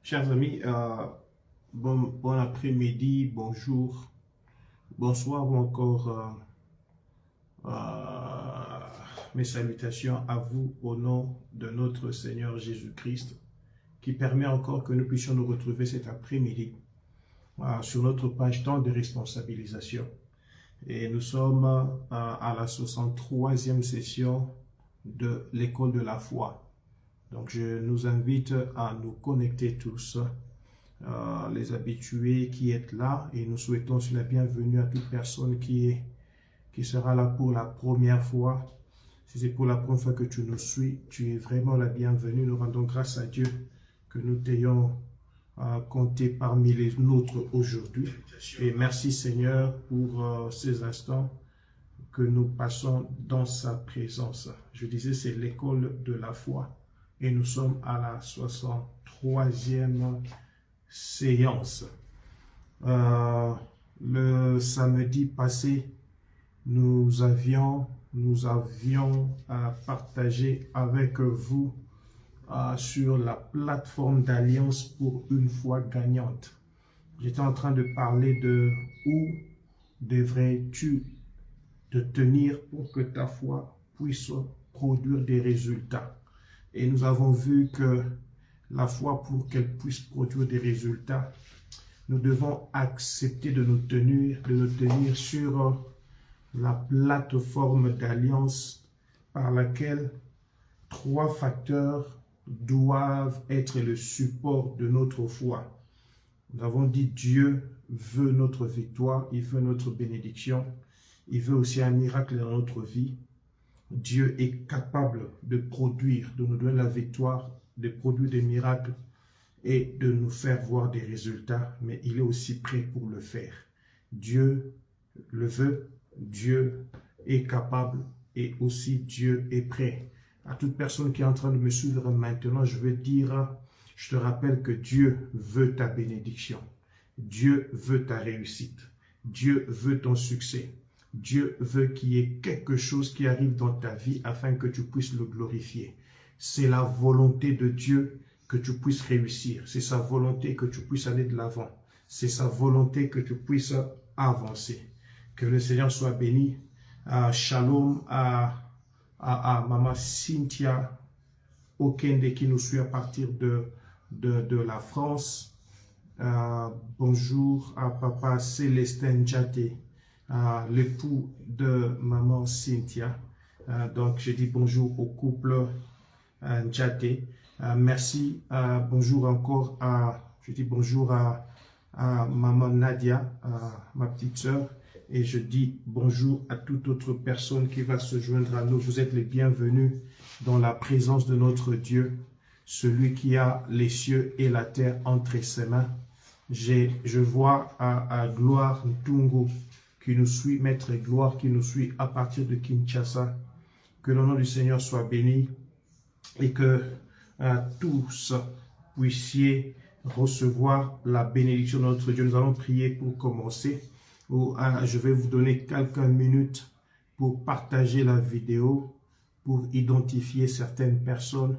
Chers amis, bon après-midi, bonjour, bonsoir ou encore mes salutations à vous au nom de notre Seigneur Jésus-Christ qui permet encore que nous puissions nous retrouver cet après-midi sur notre page temps de responsabilisation. Et nous sommes à la 63e session de l'école de la foi. Donc je nous invite à nous connecter tous, les habitués qui êtes là, et nous souhaitons la bienvenue à toute personne qui sera là pour la première fois. Si c'est pour la première fois que tu nous suis, tu es vraiment la bienvenue. Nous rendons grâce à Dieu que nous t'ayons compté parmi les nôtres aujourd'hui. Et merci Seigneur pour ces instants que nous passons dans sa présence. Je disais, c'est l'école de la foi. Et nous sommes à la 63e séance. Le samedi passé, nous avions partagé avec vous sur la plateforme d'Alliance pour une foi gagnante. J'étais en train de parler de où devrais-tu te tenir pour que ta foi puisse produire des résultats. Et nous avons vu que la foi, pour qu'elle puisse produire des résultats, nous devons accepter de nous tenir sur la plateforme d'alliance par laquelle 3 facteurs doivent être le support de notre foi. Nous avons dit Dieu veut notre victoire, il veut notre bénédiction, il veut aussi un miracle dans notre vie. Dieu est capable de nous donner la victoire, de produire des miracles et de nous faire voir des résultats, mais il est aussi prêt pour le faire. Dieu le veut, Dieu est capable et aussi Dieu est prêt. À toute personne qui est en train de me suivre maintenant, je te rappelle que Dieu veut ta bénédiction. Dieu veut ta réussite. Dieu veut ton succès. Dieu veut qu'il y ait quelque chose qui arrive dans ta vie afin que tu puisses le glorifier. C'est la volonté de Dieu que tu puisses réussir. C'est sa volonté que tu puisses aller de l'avant. C'est sa volonté que tu puisses avancer. Que le Seigneur soit béni. Shalom à Maman Cynthia Okende qui nous suit à partir de la France. Bonjour à Papa Célestin Djaté, l'époux de Maman Cynthia. Donc, je dis bonjour au couple Djaté. Merci. Bonjour encore je dis bonjour à Maman Nadia, ma petite sœur. Et je dis bonjour à toute autre personne qui va se joindre à nous. Vous êtes les bienvenus dans la présence de notre Dieu, celui qui a les cieux et la terre entre ses mains. Je vois à Gloire Ntungo qui nous suit, Maître Gloire qui nous suit à partir de Kinshasa. Que le nom du Seigneur soit béni et que tous puissiez recevoir la bénédiction de notre Dieu. Nous allons prier pour commencer. Je vais vous donner quelques minutes pour partager la vidéo, pour identifier certaines personnes,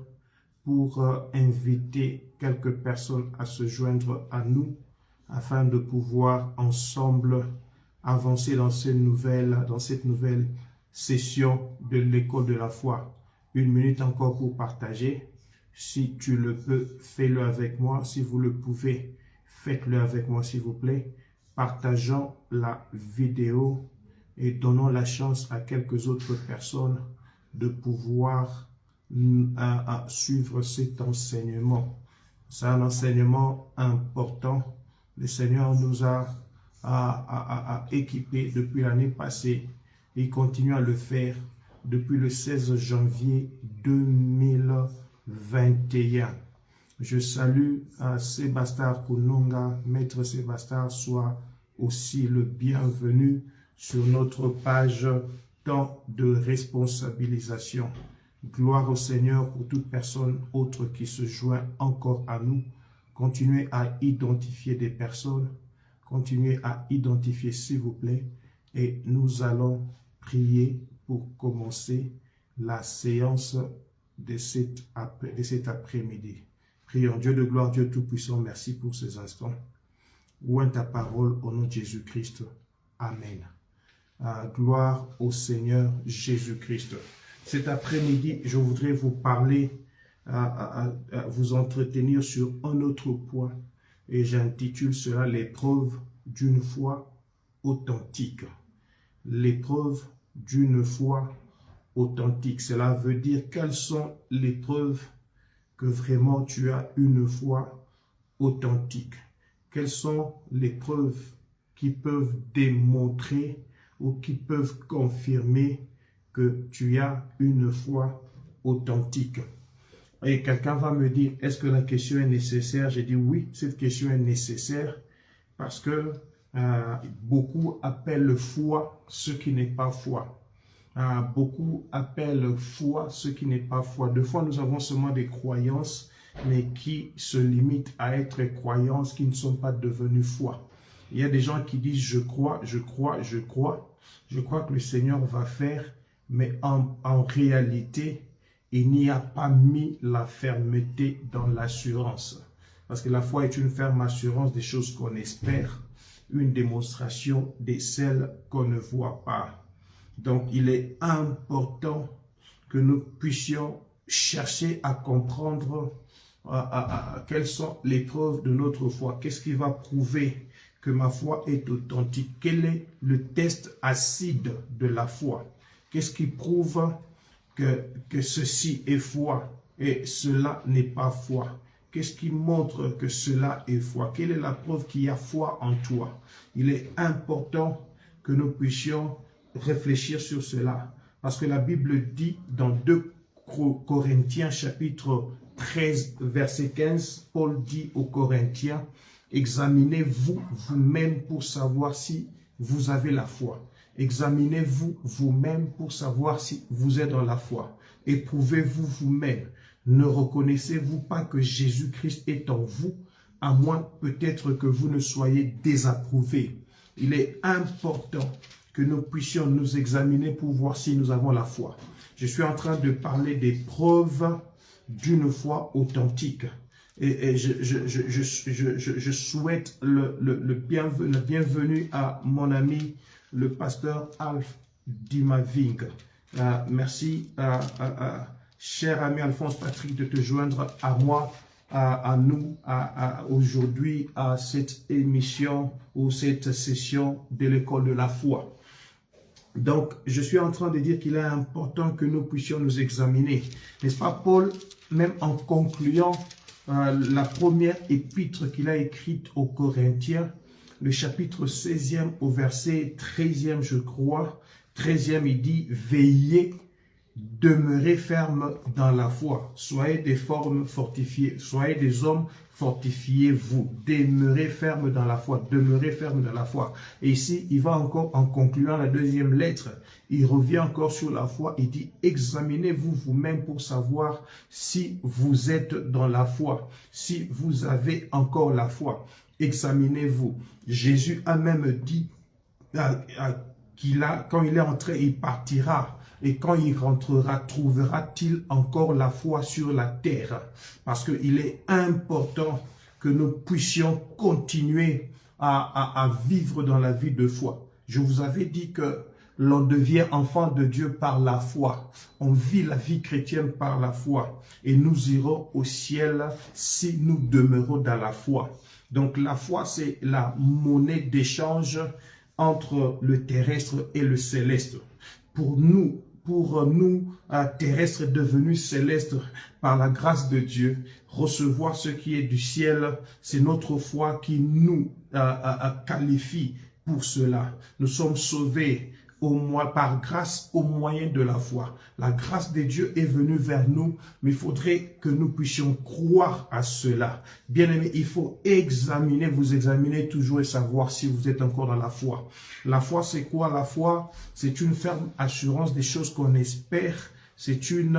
pour inviter quelques personnes à se joindre à nous, afin de pouvoir ensemble avancer dans cette nouvelle session de l'école de la foi. 1 minute encore pour partager. Si tu le peux, fais-le avec moi. Si vous le pouvez, faites-le avec moi, s'il vous plaît. Partageons la vidéo et donnons la chance à quelques autres personnes de pouvoir suivre cet enseignement. C'est un enseignement important. Le Seigneur nous a équipés depuis l'année passée. Il continue à le faire depuis le 16 janvier 2021. Je salue Sébastien Kununga, Maître Sébastien, soit aussi le bienvenu sur notre page temps de responsabilisation. Gloire au Seigneur pour toute personne autre qui se joint encore à nous. Continuez à identifier des personnes, continuez à identifier s'il vous plaît, et nous allons prier pour commencer la séance de cet après-midi. Prions. Dieu de gloire, Dieu Tout-Puissant, merci pour ces instants. Ouvre ta parole au nom de Jésus-Christ. Amen. Gloire au Seigneur Jésus-Christ. Cet après-midi, je voudrais vous parler, vous entretenir sur un autre point. Et j'intitule cela l'épreuve d'une foi authentique. L'épreuve d'une foi authentique. Cela veut dire quelles sont les preuves que vraiment tu as une foi authentique. Quelles sont les preuves qui peuvent démontrer ou qui peuvent confirmer que tu as une foi authentique. Et quelqu'un va me dire, est-ce que la question est nécessaire? J'ai dit oui, cette question est nécessaire parce que beaucoup appellent foi ce qui n'est pas foi. Beaucoup appellent foi ce qui n'est pas foi. Des fois, nous avons seulement des croyances, mais qui se limitent à être croyances qui ne sont pas devenues foi. Il y a des gens qui disent, je crois, je crois, je crois. Je crois que le Seigneur va faire, mais en réalité, il n'y a pas mis la fermeté dans l'assurance. Parce que la foi est une ferme assurance des choses qu'on espère, une démonstration de celles qu'on ne voit pas. Donc, il est important que nous puissions chercher à comprendre quelles sont les preuves de notre foi. Qu'est-ce qui va prouver que ma foi est authentique? Quel est le test acide de la foi? Qu'est-ce qui prouve que ceci est foi et cela n'est pas foi? Qu'est-ce qui montre que cela est foi? Quelle est la preuve qu'il y a foi en toi? Il est important que nous puissions réfléchir sur cela. Parce que la Bible dit dans 2 Corinthiens chapitre 13 verset 15, Paul dit aux Corinthiens, examinez-vous vous-même pour savoir si vous avez la foi. Examinez-vous vous-même pour savoir si vous êtes dans la foi. Éprouvez-vous vous-même. Ne reconnaissez-vous pas que Jésus-Christ est en vous, à moins peut-être que vous ne soyez désapprouvés. Il est important que nous puissions nous examiner pour voir si nous avons la foi. Je suis en train de parler des preuves d'une foi authentique. Et je souhaite le bienvenu à mon ami, le pasteur Alf Dimaving. Merci, cher ami Alphonse Patrick, de te joindre à moi, à nous, aujourd'hui, à cette émission ou cette session de l'école de la foi. Donc, je suis en train de dire qu'il est important que nous puissions nous examiner. N'est-ce pas, Paul, même en concluant la première épître qu'il a écrite aux Corinthiens, le chapitre 16e au verset 13e, je crois, 13e, il dit « Veillez, demeurez ferme dans la foi, soyez des formes fortifiées, soyez des hommes fortifiez-vous, demeurez ferme dans la foi, demeurez ferme dans la foi. » Et ici, il va encore, en concluant la deuxième lettre, il revient encore sur la foi, il dit, examinez-vous vous-même pour savoir si vous êtes dans la foi, si vous avez encore la foi. Examinez-vous. Jésus a même dit quand il est entré, il partira. Et quand il rentrera, trouvera-t-il encore la foi sur la terre? Parce qu'il est important que nous puissions continuer à vivre dans la vie de foi. Je vous avais dit que l'on devient enfant de Dieu par la foi. On vit la vie chrétienne par la foi. Et nous irons au ciel si nous demeurons dans la foi. Donc la foi, c'est la monnaie d'échange entre le terrestre et le céleste. Pour nous terrestres devenus célestes par la grâce de Dieu, recevoir ce qui est du ciel, c'est notre foi qui nous qualifie pour cela. Nous sommes sauvés par grâce au moyen de la foi. La grâce de Dieu est venue vers nous, mais il faudrait que nous puissions croire à cela. Bien-aimés, il faut vous examiner toujours et savoir si vous êtes encore dans la foi. La foi, c'est quoi? La foi, c'est une ferme assurance des choses qu'on espère. C'est une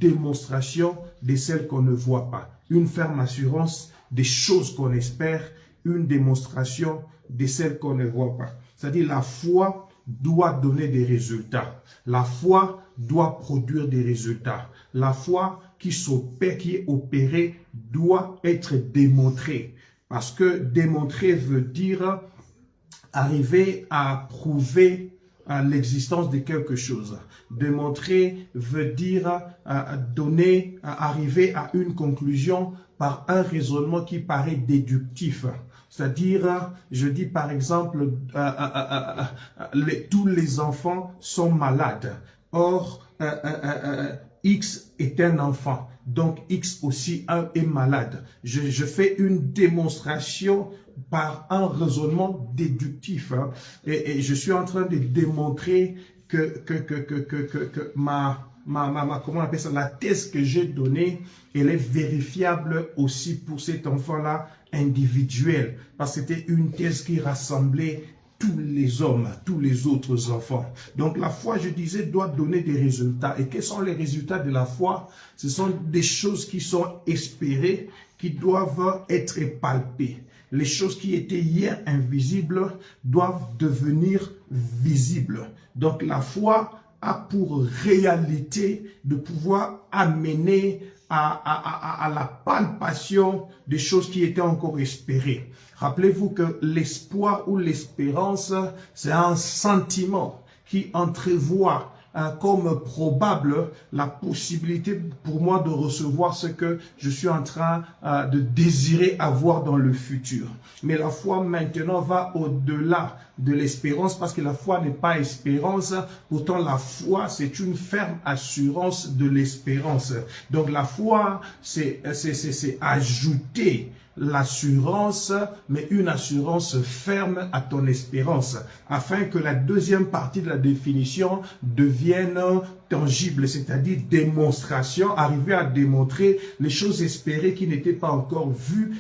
démonstration de celles qu'on ne voit pas. Une ferme assurance des choses qu'on espère, une démonstration de celles qu'on ne voit pas. C'est-à-dire la foi doit donner des résultats. La foi doit produire des résultats. La foi qui s'opère, qui est opéré, doit être démontré. Parce que démontrer veut dire arriver à prouver l'existence de quelque chose. Démontrer veut dire arriver à une conclusion par un raisonnement qui paraît déductif. C'est-à-dire, je dis par exemple, tous les enfants sont malades. Or, X est un enfant, donc X aussi est malade. Je fais une démonstration par un raisonnement déductif, hein, et je suis en train de démontrer que comment on appelle ça, la thèse que j'ai donnée, elle est vérifiable aussi pour cet enfant-là individuel, parce que c'était une thèse qui rassemblait tous les hommes, tous les autres enfants. Donc la foi, je disais, doit donner des résultats. Et quels sont les résultats de la foi? Ce sont des choses qui sont espérées, qui doivent être palpées. Les choses qui étaient hier invisibles doivent devenir visibles. Donc la foi a pour réalité de pouvoir amener à la palpation des choses qui étaient encore espérées. Rappelez-vous que l'espoir ou l'espérance, c'est un sentiment qui entrevoit comme probable la possibilité pour moi de recevoir ce que je suis en train de désirer avoir dans le futur. Mais la foi maintenant va au-delà de l'espérance, parce que la foi n'est pas espérance, pourtant la foi c'est une ferme assurance de l'espérance. Donc la foi c'est ajouter l'assurance, mais une assurance ferme à ton espérance, afin que la deuxième partie de la définition devienne tangible, c'est-à-dire démonstration, arriver à démontrer les choses espérées qui n'étaient pas encore vues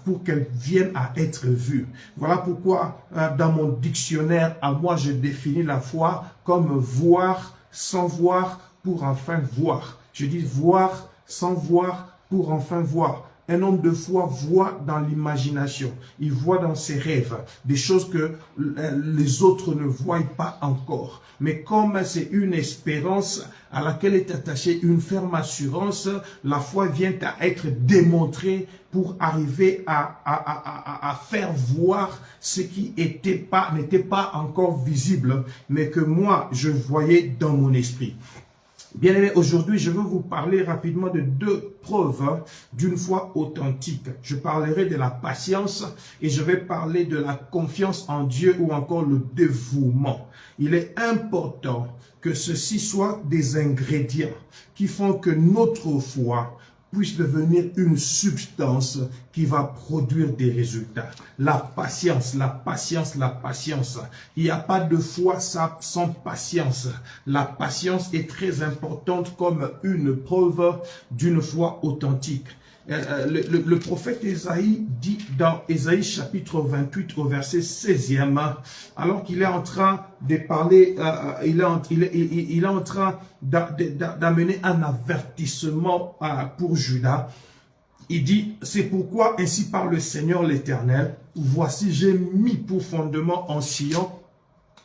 pour qu'elles viennent à être vues. Voilà pourquoi dans mon dictionnaire à moi je définis la foi comme voir sans voir pour enfin voir. Je dis voir sans voir pour enfin voir. Un homme de foi voit dans l'imagination, il voit dans ses rêves des choses que les autres ne voient pas encore. Mais comme c'est une espérance à laquelle est attachée une ferme assurance, la foi vient à être démontrée pour arriver à faire voir ce qui n'était pas encore visible, mais que moi je voyais dans mon esprit. Bien aimé, aujourd'hui, je veux vous parler rapidement de deux preuves d'une foi authentique. Je parlerai de la patience et je vais parler de la confiance en Dieu ou encore le dévouement. Il est important que ceci soit des ingrédients qui font que notre foi puisse devenir une substance qui va produire des résultats. La patience, la patience, la patience. Il n'y a pas de foi sans patience. La patience est très importante comme une preuve d'une foi authentique. Le prophète Ésaïe dit dans Ésaïe chapitre 28 au verset 16e, alors qu'il est en train de parler, il est en train d'amener un avertissement pour Juda. Il dit, c'est pourquoi ainsi parle le Seigneur l'Éternel, voici j'ai mis pour fondement en Sion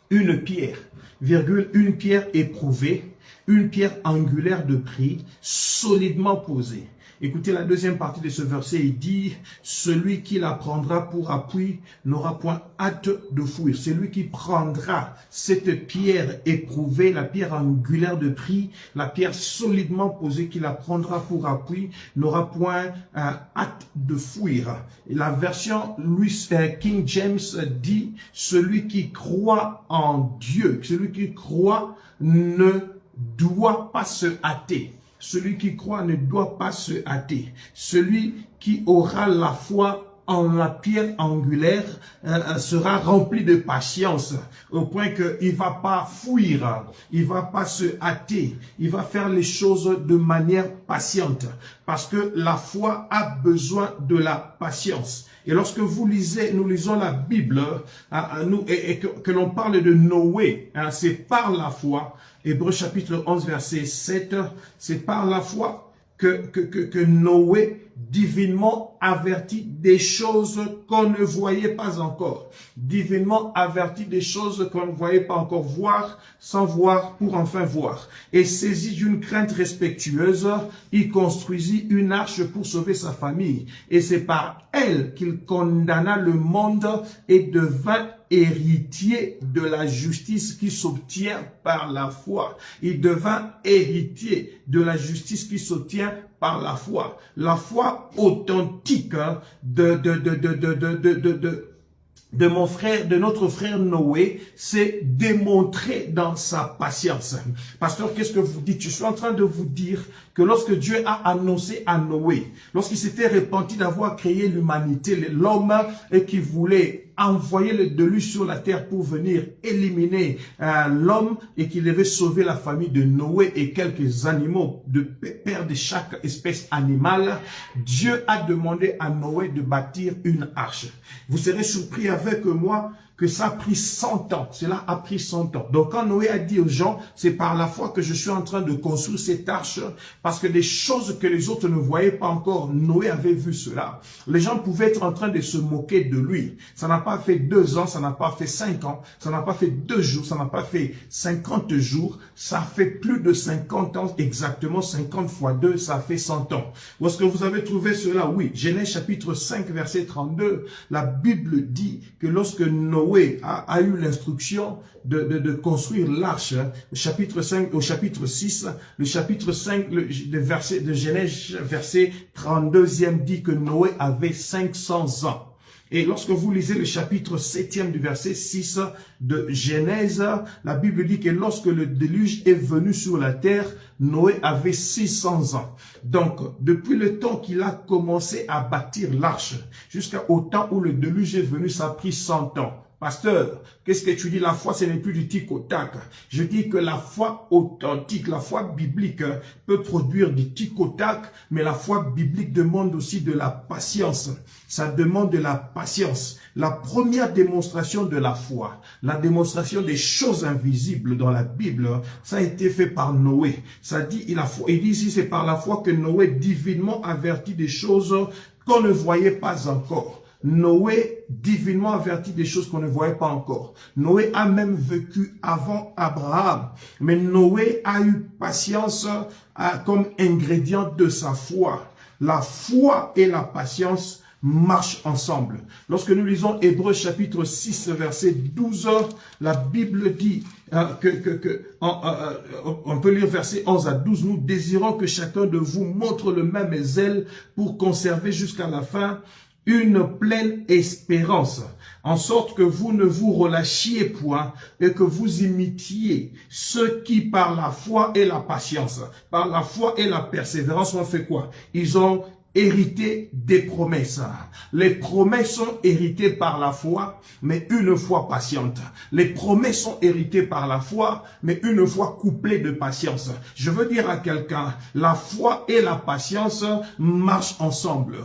une pierre, une pierre éprouvée, une pierre angulaire de prix, solidement posée. Écoutez la deuxième partie de ce verset, il dit, celui qui la prendra pour appui n'aura point hâte de fuir. Celui qui prendra cette pierre éprouvée, la pierre angulaire de prix, la pierre solidement posée, qui la prendra pour appui, n'aura point hâte de fuir. Et la version King James dit, celui qui croit en Dieu, celui qui croit ne doit pas se hâter. Celui qui croit ne doit pas se hâter. Celui qui aura la foi en la pierre angulaire sera rempli de patience au point qu'il ne va pas fuir, il ne va pas se hâter, il va faire les choses de manière patiente parce que la foi a besoin de la patience. Et lorsque nous lisons la Bible, et que l'on parle de Noé, c'est par la foi, Hébreux chapitre 11 verset 7, c'est par la foi que Noé divinement averti des choses qu'on ne voyait pas encore. Divinement averti des choses qu'on ne voyait pas encore. Voir sans voir pour enfin voir. Et saisi d'une crainte respectueuse, il construisit une arche pour sauver sa famille. Et c'est par elle qu'il condamna le monde et devint héritier de la justice qui s'obtient par la foi. Il devint héritier de la justice qui s'obtient par la foi. La foi authentique de mon frère, de notre frère Noé, c'est démontré dans sa patience. Pasteur, qu'est-ce que vous dites? Je suis en train de vous dire que lorsque Dieu a annoncé à Noé, lorsqu'il s'était repenti d'avoir créé l'humanité, l'homme qui voulait envoyer le déluge sur la terre pour venir éliminer l'homme et qu'il devait sauver la famille de Noé et quelques animaux, de père de chaque espèce animale, Dieu a demandé à Noé de bâtir une arche. Vous serez surpris avec moi que ça a pris 100 ans. Cela a pris 100 ans. Donc quand Noé a dit aux gens, c'est par la foi que je suis en train de construire cette arche, parce que des choses que les autres ne voyaient pas encore, Noé avait vu cela. Les gens pouvaient être en train de se moquer de lui. Ça n'a pas fait 2 ans, ça n'a pas fait 5 ans, ça n'a pas fait 2 jours, ça n'a pas fait 50 jours, ça fait plus de 50 ans, exactement 50 fois 2, ça fait 100 ans. Où est-ce que vous avez trouvé cela? Oui, Genèse chapitre 5, verset 32, la Bible dit que lorsque Noé a eu l'instruction de construire l'arche, chapitre 5 au chapitre 6, le chapitre 5 de Genèse, verset 32e dit que Noé avait 500 ans. Et lorsque vous lisez le chapitre 7e du verset 6 de Genèse, la Bible dit que lorsque le déluge est venu sur la terre, Noé avait 600 ans. Donc, depuis le temps qu'il a commencé à bâtir l'arche, jusqu'au temps où le déluge est venu, ça a pris 100 ans. Pasteur, qu'est-ce que tu dis? La foi, ce n'est plus du tic au tac. Je dis que la foi authentique, la foi biblique peut produire du tic au tac, mais la foi biblique demande aussi de la patience. Ça demande de la patience. La première démonstration de la foi, la démonstration des choses invisibles dans la Bible, ça a été fait par Noé. Ça dit, il dit ici, c'est par la foi que Noé divinement avertit des choses qu'on ne voyait pas encore. Noé, divinement averti des choses qu'on ne voyait pas encore. Noé a même vécu avant Abraham. Mais Noé a eu patience comme ingrédient de sa foi. La foi et la patience marchent ensemble. Lorsque nous lisons Hébreux chapitre 6, verset 12, la Bible dit on peut lire verset 11 à 12, nous désirons que chacun de vous montre le même zèle pour conserver jusqu'à la fin une pleine espérance, en sorte que vous ne vous relâchiez point et que vous imitiez ceux qui par la foi et la patience, par la foi et la persévérance ont fait quoi? Ils ont hérité des promesses. Les promesses sont héritées par la foi, mais une foi patiente. Les promesses sont héritées par la foi, mais une foi couplée de patience. Je veux dire à quelqu'un, la foi et la patience marchent ensemble.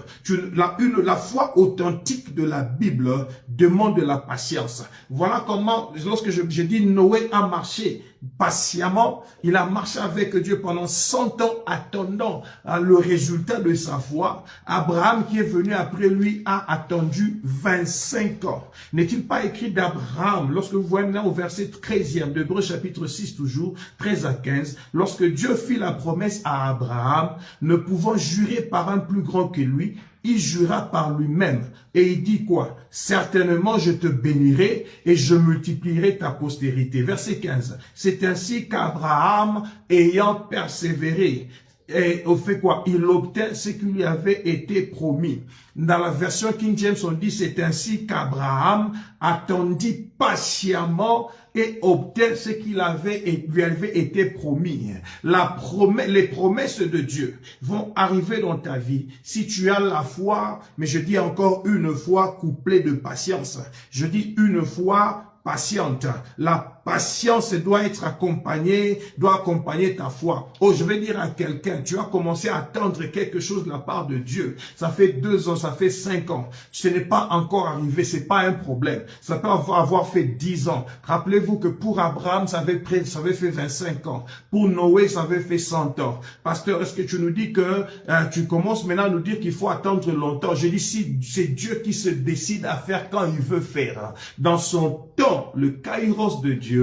La foi authentique de la Bible demande de la patience. Voilà comment, lorsque je dis Noé a marché patiemment, il a marché avec Dieu pendant 100 ans attendant le résultat de sa foi. Abraham qui est venu après lui a attendu 25 ans. N'est-il pas écrit d'Abraham, lorsque vous voyez maintenant au verset 13e d'Hébreux chapitre 6 toujours, 13 à 15, lorsque Dieu fit la promesse à Abraham, ne pouvant jurer par un plus grand que lui, il jura par lui-même. Et il dit quoi? Certainement je te bénirai et je multiplierai ta postérité. Verset 15. C'est ainsi qu'Abraham, ayant persévéré, et au fait quoi? Il obtint ce qui lui avait été promis. Dans la version King James, on dit c'est ainsi qu'Abraham attendit patiemment et obtint ce qui lui avait été promis. Les promesses de Dieu vont arriver dans ta vie si tu as la foi, mais je dis encore une foi couplée de patience. Je dis une foi patiente. La patience doit être accompagnée, doit accompagner ta foi. Oh, je vais dire à quelqu'un, tu as commencé à attendre quelque chose de la part de Dieu. Ça fait 2 ans, ça fait 5 ans. Ce n'est pas encore arrivé, c'est pas un problème. Ça peut avoir fait 10 ans. Rappelez-vous que pour Abraham, ça avait fait 25 ans. Pour Noé, ça avait fait 100 ans. Pasteur, est-ce que tu nous dis que tu commences maintenant à nous dire qu'il faut attendre longtemps? Je dis, si c'est Dieu qui se décide à faire quand il veut faire. Dans son temps, le kairos de Dieu,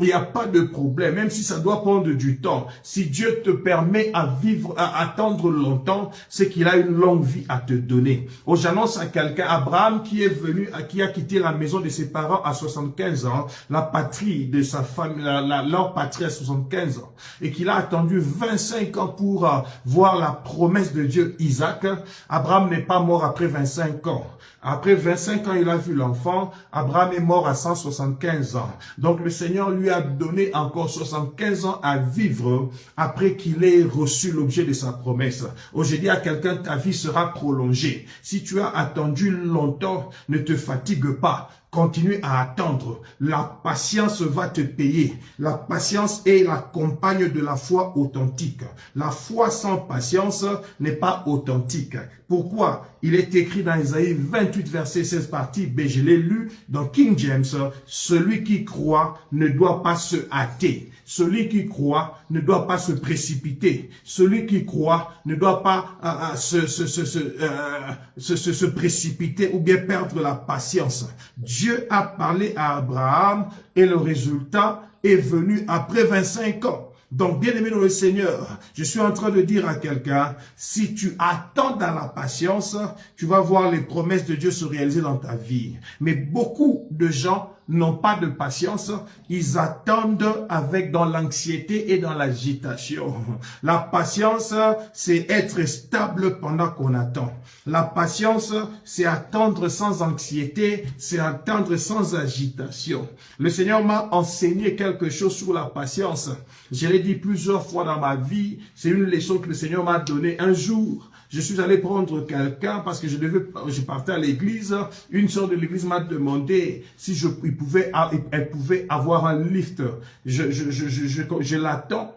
il n'y a pas de problème, même si ça doit prendre du temps. Si Dieu te permet à vivre, à attendre longtemps, c'est qu'il a une longue vie à te donner. Oh, j'annonce à quelqu'un, Abraham qui a quitté la maison de ses parents à 75 ans, la patrie de sa famille, leur patrie à 75 ans, et qu'il a attendu 25 ans pour voir la promesse de Dieu, Isaac. Abraham n'est pas mort après 25 ans. Après 25 ans, il a vu l'enfant. Abraham est mort à 175 ans. Donc le Seigneur lui a donné encore 75 ans à vivre après qu'il ait reçu l'objet de sa promesse. Aujourd'hui, à quelqu'un, ta vie sera prolongée. Si tu as attendu longtemps, ne te fatigue pas. Continue à attendre. La patience va te payer. La patience est la compagne de la foi authentique. La foi sans patience n'est pas authentique. Pourquoi? Il est écrit dans Isaïe 28, verset 16 partie B. Je l'ai lu dans King James. Celui qui croit ne doit pas se hâter. Celui qui croit ne doit pas se précipiter. Celui qui croit ne doit pas se précipiter ou bien perdre la patience. Dieu a parlé à Abraham et le résultat est venu après 25 ans. Donc, bien aimé dans le Seigneur, je suis en train de dire à quelqu'un, si tu attends dans la patience, tu vas voir les promesses de Dieu se réaliser dans ta vie. Mais beaucoup de gens n'ont pas de patience, ils attendent dans l'anxiété et dans l'agitation. La patience, c'est être stable pendant qu'on attend. La patience, c'est attendre sans anxiété, c'est attendre sans agitation. Le Seigneur m'a enseigné quelque chose sur la patience. Je l'ai dit plusieurs fois dans ma vie, c'est une leçon que le Seigneur m'a donnée un jour. Je suis allé prendre quelqu'un parce que je partais à l'église. Une sœur de l'église m'a demandé si elle pouvait avoir un lift. Je l'attends.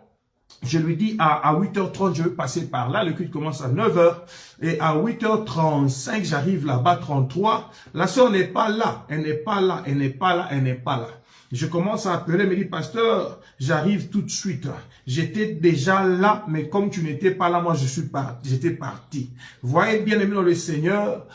Je lui dis à 8h30, je vais passer par là. Le culte commence à 9h. Et à 8h35, j'arrive là-bas, 33. La sœur n'est pas là. Elle n'est pas là. Elle n'est pas là. Elle n'est pas là. Je commence à appeler, elle me dit, pasteur, j'arrive tout de suite. J'étais déjà là, mais comme tu n'étais pas là, moi j'étais parti. Voyez bien aimé dans le Seigneur,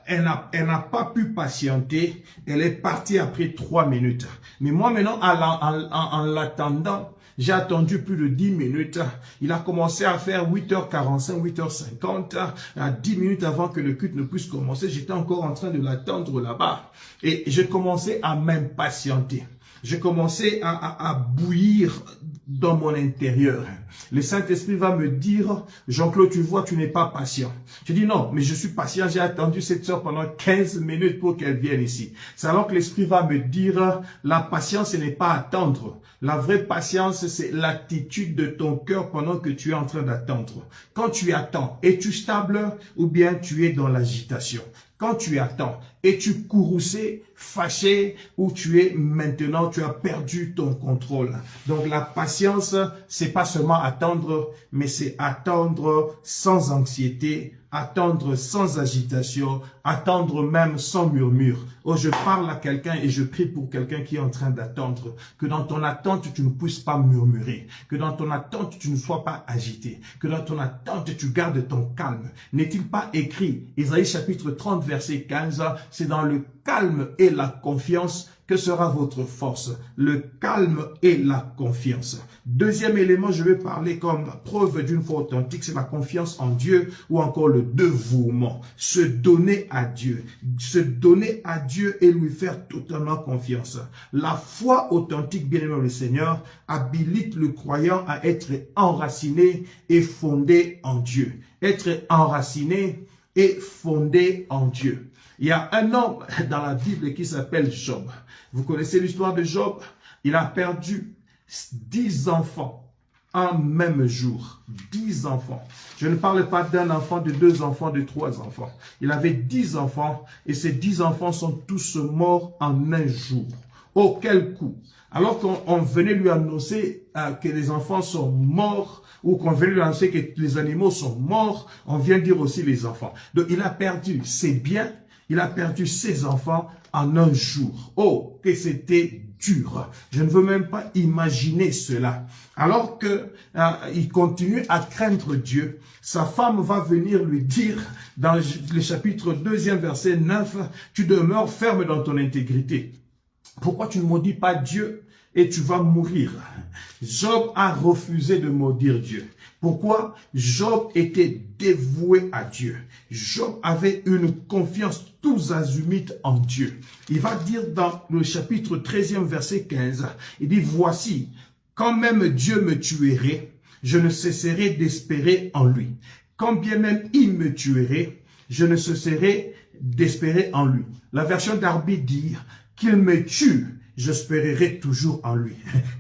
elle n'a pas pu patienter. Elle est partie après 3 minutes. Mais moi maintenant, en l'attendant, j'ai attendu plus de 10 minutes. Il a commencé à faire 8h45, 8h50. À 10 minutes avant que le culte ne puisse commencer, j'étais encore en train de l'attendre là-bas. Et j'ai commencé à m'impatienter. J'ai commencé à bouillir dans mon intérieur. Le Saint-Esprit va me dire, Jean-Claude, tu vois, tu n'es pas patient. Je dis non, mais je suis patient. J'ai attendu cette sœur pendant 15 minutes pour qu'elle vienne ici. C'est alors que l'Esprit va me dire, la patience, ce n'est pas attendre. La vraie patience, c'est l'attitude de ton cœur pendant que tu es en train d'attendre. Quand tu attends, es-tu stable ou bien tu es dans l'agitation? Quand tu attends, es-tu courroucé, fâché ou tu as perdu ton contrôle? Donc la patience, c'est pas seulement attendre, mais c'est attendre sans anxiété, attendre sans agitation, attendre même sans murmure. Oh, je parle à quelqu'un et je prie pour quelqu'un qui est en train d'attendre. Que dans ton attente, tu ne puisses pas murmurer. Que dans ton attente, tu ne sois pas agité. Que dans ton attente, tu gardes ton calme. N'est-il pas écrit, Isaïe chapitre 30, verset 15, c'est dans le calme et la confiance que sera votre force. Le calme et la confiance. Deuxième élément, je vais parler comme preuve d'une foi authentique, c'est la confiance en Dieu ou encore le dévouement. Se donner à Dieu. Se donner à Dieu et lui faire totalement confiance. La foi authentique, bien aimé dans le Seigneur, habilite le croyant à être enraciné et fondé en Dieu. Être enraciné et fondé en Dieu. Il y a un homme dans la Bible qui s'appelle Job. Vous connaissez l'histoire de Job? Il a perdu 10 enfants un même jour. 10 enfants. Je ne parle pas d'un enfant, de 2 enfants, de 3 enfants. Il avait 10 enfants et ces 10 enfants sont tous morts en un jour. Oh, quel coup! Alors qu'on venait lui annoncer que les enfants sont morts, ou qu'on venait lui annoncer que les animaux sont morts, on vient dire aussi les enfants. Donc il a perdu ses biens, il a perdu ses enfants en un jour. Oh, que c'était dur. Je ne veux même pas imaginer cela. Alors que il continue à craindre Dieu, sa femme va venir lui dire dans le chapitre 2e verset 9, tu demeures ferme dans ton intégrité. Pourquoi tu ne maudis pas Dieu et tu vas mourir? Job a refusé de maudire Dieu. Pourquoi? Job était dévoué à Dieu. Job avait une confiance tous azimuts en Dieu. Il va dire dans le chapitre 13e verset 15, il dit, voici, quand même Dieu me tuerait, je ne cesserai d'espérer en lui. Quand bien même il me tuerait, je ne cesserai d'espérer en lui. La version d'Arbi dit, qu'il me tue, j'espérerai toujours en lui.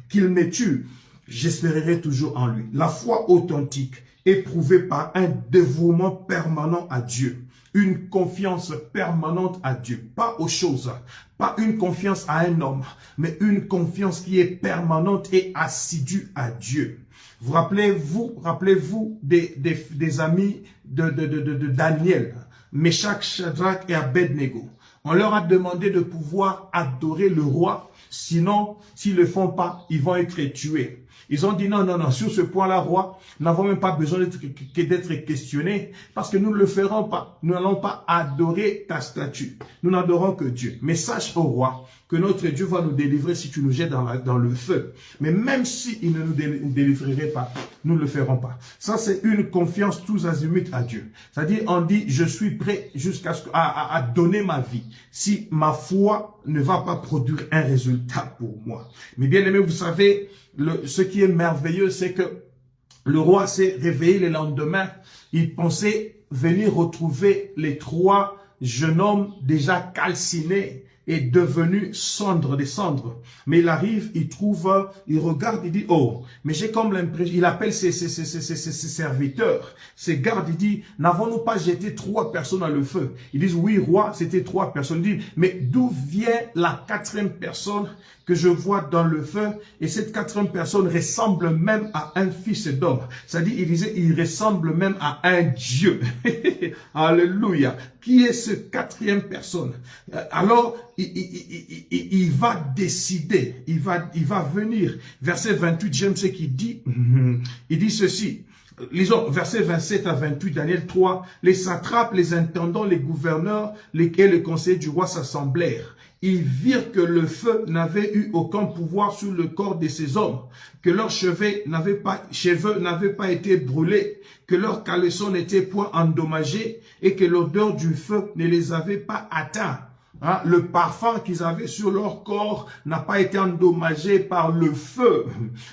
Qu'il me tue, j'espérerai toujours en lui. La foi authentique, éprouvée par un dévouement permanent à Dieu, une confiance permanente à Dieu, pas aux choses, pas une confiance à un homme, mais une confiance qui est permanente et assidue à Dieu. Vous rappelez-vous des amis de Daniel, Meshach, Shadrach et Abednego. On leur a demandé de pouvoir adorer le roi, sinon, s'ils ne le font pas, ils vont être tués. Ils ont dit non, non, non, sur ce point-là, roi, nous n'avons même pas besoin d'être questionnés parce que nous ne le ferons pas. Nous n'allons pas adorer ta statue. Nous n'adorons que Dieu. Mais sache, ô roi, que notre Dieu va nous délivrer si tu nous jettes dans le feu. Mais même s'il ne nous délivrerait pas, nous ne le ferons pas. Ça, c'est une confiance tous azimuts à Dieu. C'est-à-dire, on dit, je suis prêt jusqu'à à donner ma vie si ma foi ne va pas produire un résultat pour moi. Mais bien aimé, vous savez, ce qui est merveilleux, c'est que le roi s'est réveillé le lendemain. Il pensait venir retrouver les 3 jeunes hommes déjà calcinés et devenus cendres des cendres. Mais il arrive, il trouve, il regarde, il dit, oh, mais j'ai comme l'impression, il appelle ses serviteurs, ses gardes, il dit, n'avons-nous pas jeté 3 personnes dans le feu? Ils disent, oui, roi, c'était 3 personnes. Il dit, mais d'où vient la 4e personne que je vois dans le feu? Et cette 4e personne ressemble même à un fils d'homme. C'est-à-dire, il disait, il ressemble même à un Dieu. Alléluia. Qui est ce 4e personne? Alors, il va décider, il va venir. Verset 28, j'aime ce qu'il dit. Il dit ceci. Lisons versets 27 à 28, Daniel 3. Les satrapes, les intendants, les gouverneurs, et les conseillers du roi s'assemblèrent. Ils virent que le feu n'avait eu aucun pouvoir sur le corps de ces hommes, que leurs cheveux n'avaient pas été brûlés, que leurs caleçons n'étaient point endommagés et que l'odeur du feu ne les avait pas atteints. Hein, le parfum qu'ils avaient sur leur corps n'a pas été endommagé par le feu.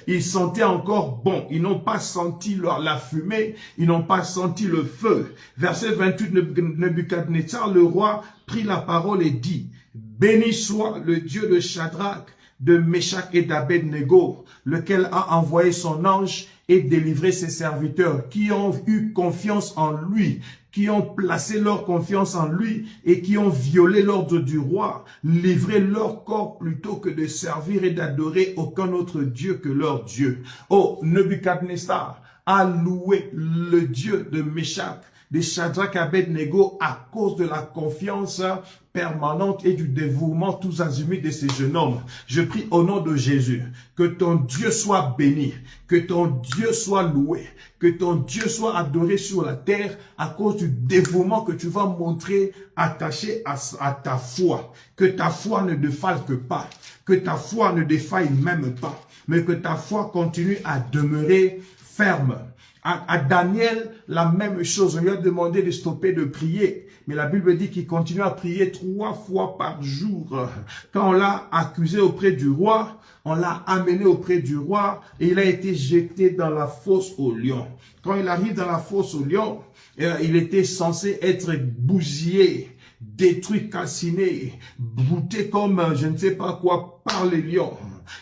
Ils sentaient encore bon. Ils n'ont pas senti la fumée. Ils n'ont pas senti le feu. Verset 28, Nebuchadnezzar, le roi, prit la parole et dit, béni soit le Dieu de Shadrach, de Meshach et d'Abednego, lequel a envoyé son ange et délivré ses serviteurs qui ont eu confiance en lui, qui ont placé leur confiance en lui et qui ont violé l'ordre du roi, livré leur corps plutôt que de servir et d'adorer aucun autre Dieu que leur Dieu. Oh, Nebuchadnezzar a loué le Dieu de Meshach, de Shadrach et Abednego à cause de la confiance permanente et du dévouement tous azimuts de ces jeunes hommes. Je prie au nom de Jésus que ton Dieu soit béni, que ton Dieu soit loué, que ton Dieu soit adoré sur la terre à cause du dévouement que tu vas montrer attaché à ta foi. Que ta foi ne défalque pas, que ta foi ne défaille même pas, mais que ta foi continue à demeurer ferme. À Daniel, la même chose. On lui a demandé de stopper de prier. Mais la Bible dit qu'il continue à prier 3 fois par jour. Quand on l'a accusé auprès du roi, on l'a amené auprès du roi et il a été jeté dans la fosse aux lions. Quand il arrive dans la fosse aux lions, il était censé être bousillé, détruit, calciné, brouté comme je ne sais pas quoi par les lions.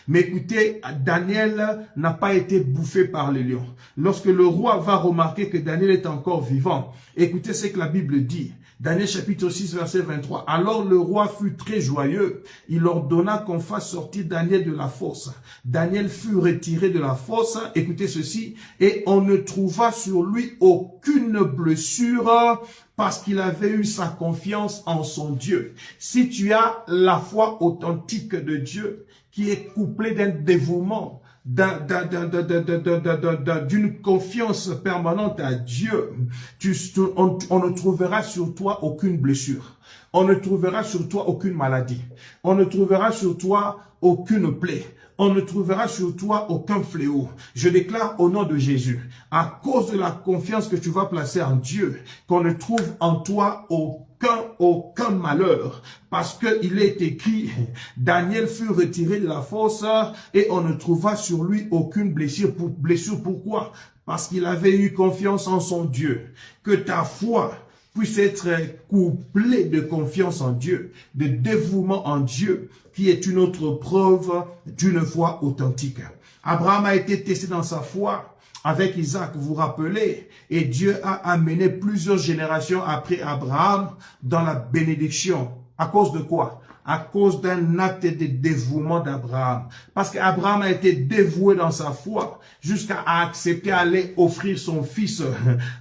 Mais écoutez, Daniel n'a pas été bouffé par les lions. Lorsque le roi va remarquer que Daniel est encore vivant, écoutez ce que la Bible dit. Daniel chapitre 6, verset 23. Alors le roi fut très joyeux. Il ordonna qu'on fasse sortir Daniel de la fosse. Daniel fut retiré de la fosse, écoutez ceci, et on ne trouva sur lui aucune blessure parce qu'il avait eu sa confiance en son Dieu. Si tu as la foi authentique de Dieu, qui est couplée d'un dévouement, d'une confiance permanente à Dieu, on ne trouvera sur toi aucune blessure. On ne trouvera sur toi aucune maladie. On ne trouvera sur toi aucune plaie. On ne trouvera sur toi aucun fléau. Je déclare au nom de Jésus, à cause de la confiance que tu vas placer en Dieu, qu'on ne trouve en toi aucun malheur, parce qu'il est écrit, Daniel fut retiré de la fosse et on ne trouva sur lui aucune blessure. Pourquoi? Parce qu'il avait eu confiance en son Dieu. Que ta foi puisse être couplée de confiance en Dieu, de dévouement en Dieu, qui est une autre preuve d'une foi authentique. Abraham a été testé dans sa foi avec Isaac, vous vous rappelez, et Dieu a amené plusieurs générations après Abraham dans la bénédiction. À cause de quoi? À cause d'un acte de dévouement d'Abraham. Parce qu'Abraham a été dévoué dans sa foi jusqu'à accepter d'aller offrir son fils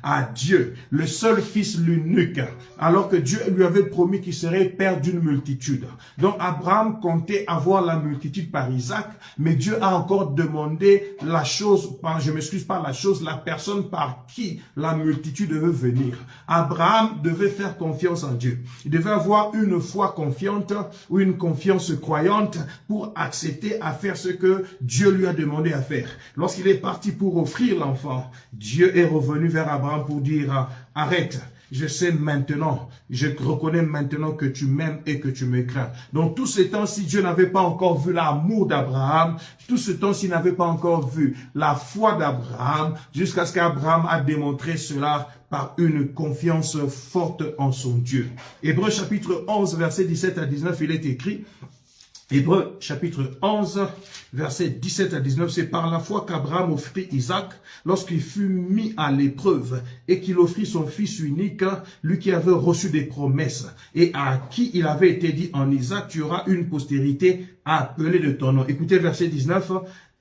à Dieu, le seul fils l'unique, alors que Dieu lui avait promis qu'il serait père d'une multitude. Donc Abraham comptait avoir la multitude par Isaac, mais Dieu a encore demandé la chose, la personne par qui la multitude devait venir. Abraham devait faire confiance en Dieu. Il devait avoir une foi confiante ou une confiance croyante pour accepter à faire ce que Dieu lui a demandé à faire. Lorsqu'il est parti pour offrir l'enfant, Dieu est revenu vers Abraham pour dire « Arrête, je sais maintenant, je reconnais maintenant que tu m'aimes et que tu me crains. » Donc tout ce temps-ci, Dieu n'avait pas encore vu l'amour d'Abraham, tout ce temps-ci, il n'avait pas encore vu la foi d'Abraham, jusqu'à ce qu'Abraham a démontré cela par une confiance forte en son Dieu. Hébreux chapitre 11, verset 17 à 19, il est écrit, Hébreux chapitre 11, verset 17 à 19, c'est par la foi qu'Abraham offrit Isaac lorsqu'il fut mis à l'épreuve et qu'il offrit son fils unique, lui qui avait reçu des promesses et à qui il avait été dit en Isaac, tu auras une postérité appelée de ton nom. Écoutez verset 19,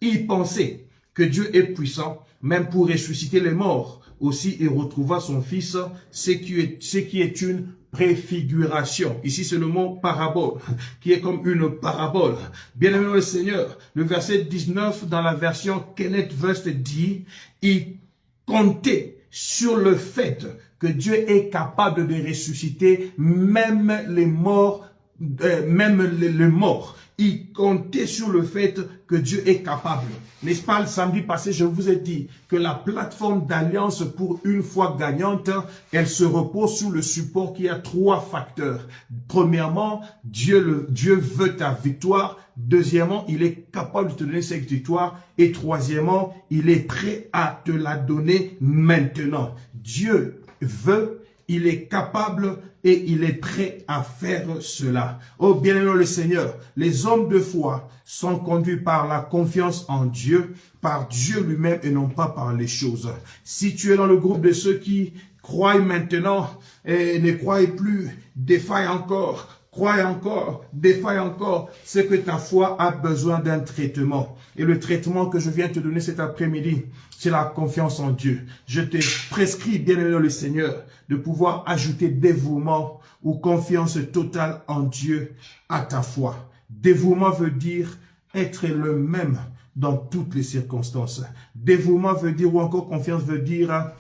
il pensait que Dieu est puissant, même pour ressusciter les morts. Aussi, il retrouva son fils, ce qui est une préfiguration. Ici, c'est le mot parabole, qui est comme une parabole. Bien-aimé le Seigneur, le verset 19 dans la version Kenneth West dit, il comptait sur le fait que Dieu est capable de ressusciter même les morts, les morts. Il comptait sur le fait que Dieu est capable. N'est-ce pas, le samedi passé, je vous ai dit que la plateforme d'alliance pour une foi gagnante, elle se repose sur le support qui a 3 facteurs. Premièrement, Dieu veut ta victoire. Deuxièmement, il est capable de te donner cette victoire. Et troisièmement, il est prêt à te la donner maintenant. Dieu veut, il est capable et il est prêt à faire cela. Oh, bien-aimé le Seigneur, les hommes de foi sont conduits par la confiance en Dieu, par Dieu lui-même et non pas par les choses. Si tu es dans le groupe de ceux qui croient maintenant et ne croient plus, défaille encore. Crois encore, défaille encore, c'est que ta foi a besoin d'un traitement. Et le traitement que je viens te donner cet après-midi, c'est la confiance en Dieu. Je te prescris, bien-aimé le Seigneur, de pouvoir ajouter dévouement ou confiance totale en Dieu à ta foi. Dévouement veut dire être le même dans toutes les circonstances. Dévouement veut dire, ou encore confiance veut dire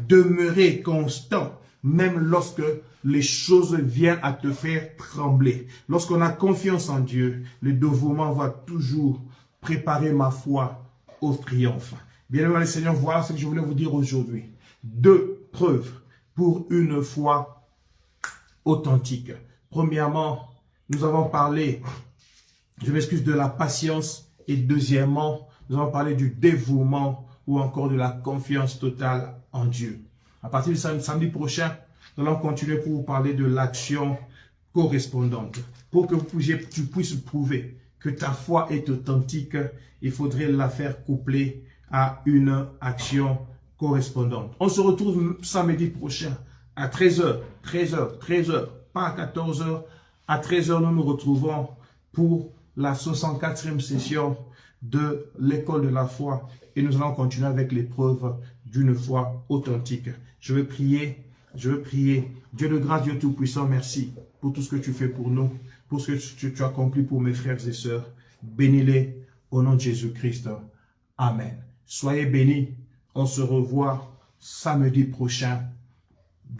demeurer constant, même lorsque les choses viennent à te faire trembler. Lorsqu'on a confiance en Dieu, le dévouement va toujours préparer ma foi au triomphe. Bien-aimé le Seigneur, voilà ce que je voulais vous dire aujourd'hui. 2 preuves pour une foi authentique. Premièrement, nous avons parlé, je m'excuse, de la patience. Et deuxièmement, nous avons parlé du dévouement ou encore de la confiance totale en Dieu. À partir du samedi prochain, nous allons continuer pour vous parler de l'action correspondante. Pour que tu puisses prouver que ta foi est authentique, il faudrait la faire coupler à une action correspondante. On se retrouve samedi prochain à 13h, 13h, 13h, pas à 14h. À 13h, nous nous retrouvons pour la 64e session de l'école de la foi et nous allons continuer avec l'épreuve d'une foi authentique. Je veux prier. Dieu de grâce, Dieu Tout-Puissant, merci pour tout ce que tu fais pour nous, pour ce que tu accomplis pour mes frères et sœurs. Bénis-les au nom de Jésus-Christ. Amen. Soyez bénis. On se revoit samedi prochain.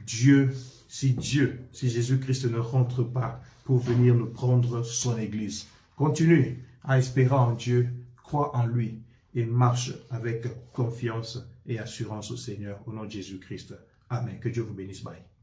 Si Jésus-Christ ne rentre pas pour venir nous prendre son église. Continue à espérer en Dieu, crois en lui et marche avec confiance et assurance au Seigneur au nom de Jésus-Christ. Amen. Que Dieu vous bénisse. Bye.